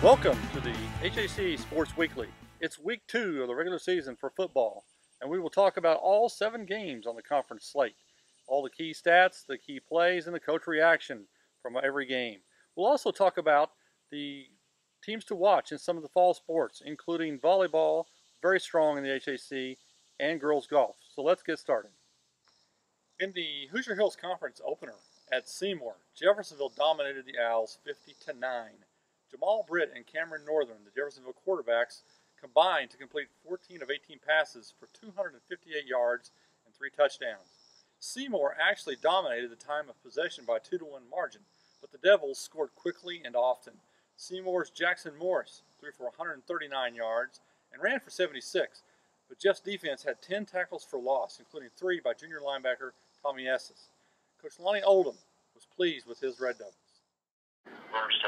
Welcome to the HHC Sports Weekly. It's week 2 of the regular season for football, and we will talk about all 7 games on the conference slate, all the key stats, the key plays, and the coach reaction from every game. We'll also talk about the teams to watch in some of the fall sports, including volleyball, very strong in the HHC, and girls golf. So let's get started. In the Hoosier Hills Conference opener at Seymour, Jeffersonville dominated the Owls 50-9. Jamal Britt and Cameron Northern, the Jeffersonville quarterbacks, combined to complete 14 of 18 passes for 258 yards and 3 touchdowns. Seymour actually dominated the time of possession by a 2-1 margin, but the Devils scored quickly and often. Seymour's Jackson Morris threw for 139 yards and ran for 76, but Jeff's defense had 10 tackles for loss, including 3 by junior linebacker Tommy Esses. Coach Lonnie Oldham was pleased with his Red Devils. First,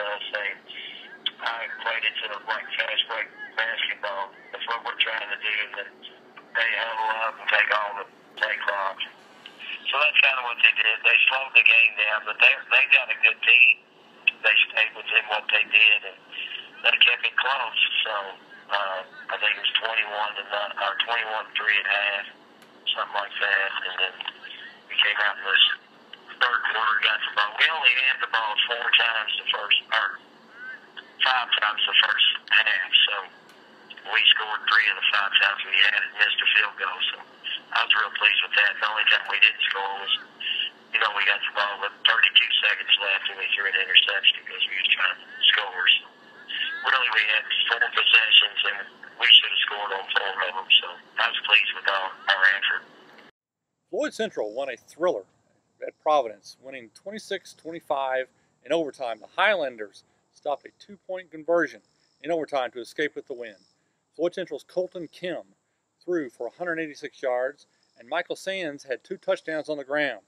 I equate it to like fast break basketball. That's what we're trying to do. That they huddle up and take all the takeoffs. So that's kind of what they did. They slowed the game down, but they got a good team. They stayed within what they did, and they kept it close. So I think it was 21-3 at half, something like that. And then we came out in this third quarter, got the ball. We only had the ball 4 times the first, or 5 times the first half. So we scored 3 of the 5 times we had it, missed a field goal. So I was real pleased with that. The only time we didn't score was, we got the ball with 32 seconds left and we threw an interception because we was trying to score. So really, we had 4 possessions and we should have scored on 4 of them. So I was pleased with our effort. Floyd Central won a thriller at Providence, winning 26-25 in overtime. The Highlanders stopped a 2-point conversion in overtime to escape with the win. Floyd Central's Colton Kim threw for 186 yards, and Michael Sands had 2 touchdowns on the ground.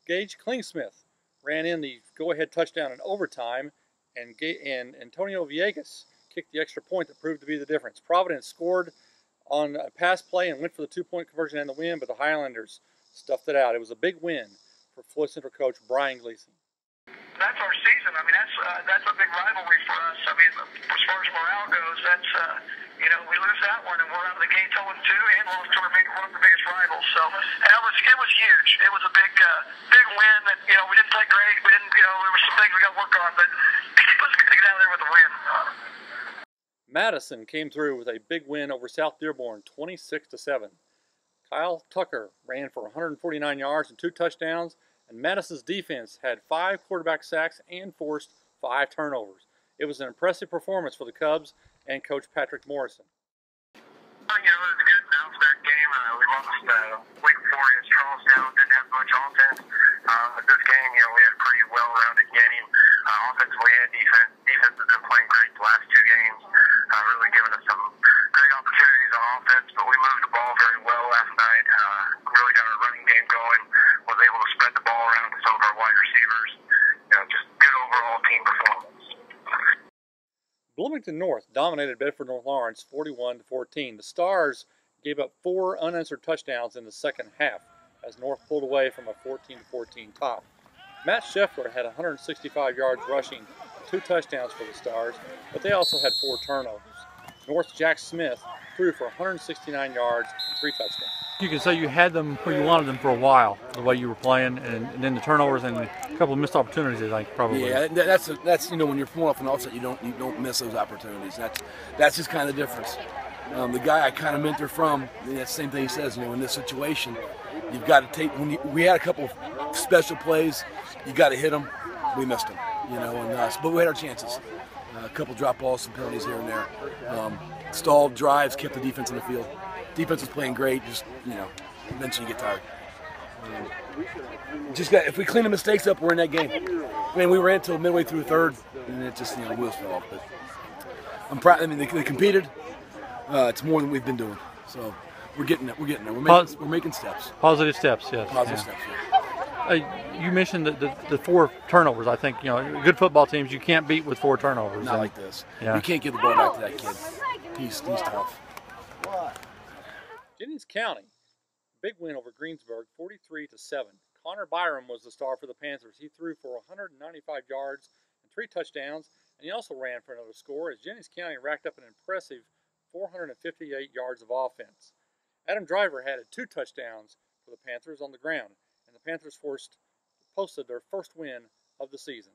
Gage Klingsmith ran in the go-ahead touchdown in overtime, and Antonio Villegas kicked the extra point that proved to be the difference. Providence scored on a pass play and went for the 2-point conversion and the win, but the Highlanders stuffed it out. It was a big win for Floyd Central coach Brian Gleason. That's our season. That's a big rivalry for us. As far as morale goes, that's we lose that one and we're out of the gate 0-2 and lost to one of the biggest rivals. So it was huge. It was a big win. That we didn't play great. We didn't there were some things we got to work on, but it was good to get out of there with a win. Madison came through with a big win over South Dearborn, 26-7. Kyle Tucker ran for 149 yards and 2 touchdowns, and Madison's defense had 5 quarterback sacks and forced 5 turnovers. It was an impressive performance for the Cubs and Coach Patrick Morrison. It was a good bounce-back game. We lost week 4 against Charlestown. Didn't have much offense. This game, we had a pretty well-rounded game. Offensively and defense. Defense has been playing great the last 2 games. Really giving us some great opportunities on offense, but we moved the ball very well last night. Really got our running game going. Was able to spread the ball around to some of our wide receivers. Just good overall team performance. Bloomington North dominated Bedford North Lawrence 41-14. The Stars gave up 4 unanswered touchdowns in the second half as North pulled away from a 14-14 top. Matt Scheffler had 165 yards rushing, 2 touchdowns for the Stars, but they also had 4 turnovers. North's Jack Smith threw for 169 yards and 3 touchdowns. You can say you had them where you wanted them for a while, the way you were playing, and then the turnovers and a couple of missed opportunities, I think, probably. Yeah, that's when you're pulling off an offset, you don't miss those opportunities. That's just kind of the difference. The guy I kind of mentor from, that's the same thing he says. In this situation, you've got to take. We had a couple of special plays, you got to hit them. We missed them, but we had our chances. A couple drop balls, some penalties here and there. Stalled drives, kept the defense in the field. Defense was playing great, just, eventually you get tired. If we clean the mistakes up, we're in that game. We ran until midway through third, and it just, wheels fell off. But I'm proud. They competed. It's more than we've been doing. So we're getting there. We're making steps. Positive steps, yes. Positive steps, yeah. You mentioned the 4 turnovers. I think, good football teams you can't beat with 4 turnovers. Not like this. Yeah. You can't give the ball back to that kid. He's tough. Jennings County, big win over Greensburg, 43-7. Connor Byram was the star for the Panthers. He threw for 195 yards and 3 touchdowns. and he also ran for another score as Jennings County racked up an impressive 458 yards of offense. Adam Driver had 2 touchdowns for the Panthers on the ground, and the Panthers posted their first win of the season.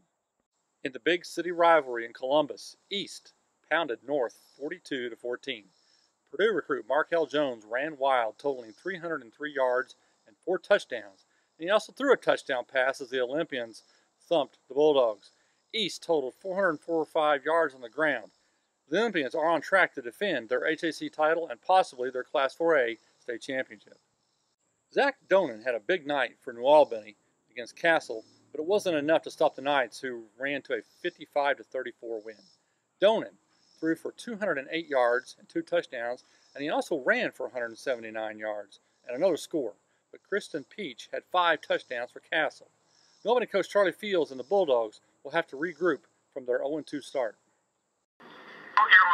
In the big city rivalry in Columbus, East pounded North 42-14. Purdue recruit Markel Jones ran wild, totaling 303 yards and 4 touchdowns, and he also threw a touchdown pass as the Olympians thumped the Bulldogs. East totaled 445 yards on the ground. The Olympians are on track to defend their HHC title and possibly their Class 4A state championship. Zach Donan had a big night for New Albany against Castle, but it wasn't enough to stop the Knights, who ran to a 55-34 win. Donan threw for 208 yards and 2 touchdowns, and he also ran for 179 yards and another score, but Kristen Peach had 5 touchdowns for Castle. New Albany coach Charlie Fields and the Bulldogs will have to regroup from their 0-2 start. Well, you know,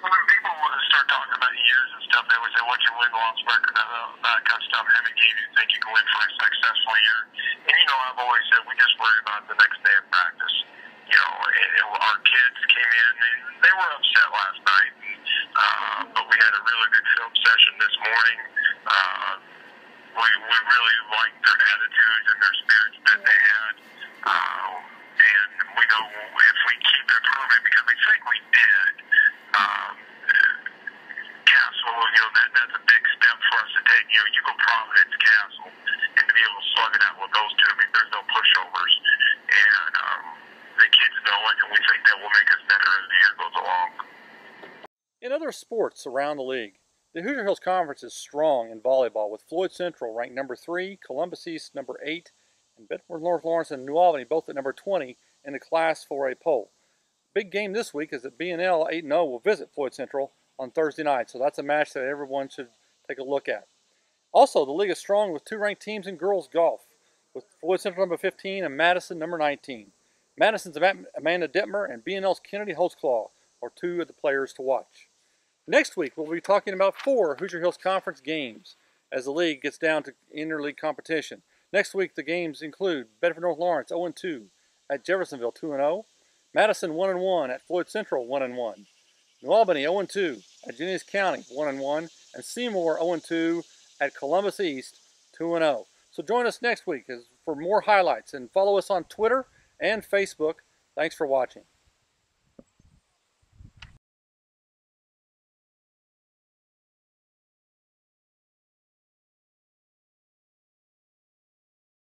when people start talking about years and stuff, they always say, what's your win-loss record, that kind of stuff, how many games you think you can win for a successful year. And, you know, I've always said we just worry about the next day of practice. You know, our kids came in, and they were upset last night, but we had a really good film session this morning. We really liked their attitudes and their spirits that they had. And we know if we keep improving, because we think we did, Castle, you know, that's a big step for us to take. You know, you go Providence, Castle, and to be able to slug it out with those two, I mean, there's no pushovers. And the kids know it, and we think that will make us better as the year goes along. In other sports around the league, the Hoosier Hills Conference is strong in volleyball, with Floyd Central ranked number 3, Columbus East number 8, and Bedford North Lawrence and New Albany both at number 20 in the Class 4A poll. Big game this week is that B&L 8-0 will visit Floyd Central on Thursday night, so that's a match that everyone should take a look at. Also, the league is strong with 2 ranked teams in girls golf, with Floyd Central number 15 and Madison number 19. Madison's Amanda Detmer and B&L's Kennedy Holtzclaw are 2 of the players to watch. Next week, we'll be talking about 4 Hoosier Hills Conference games as the league gets down to interleague competition. Next week, the games include Bedford North Lawrence 0-2 at Jeffersonville 2-0, Madison 1-1 at Floyd Central 1-1, New Albany 0-2 at Jennings County 1-1, and Seymour 0-2 at Columbus East 2-0. So join us next week for more highlights, and follow us on Twitter and Facebook. Thanks for watching.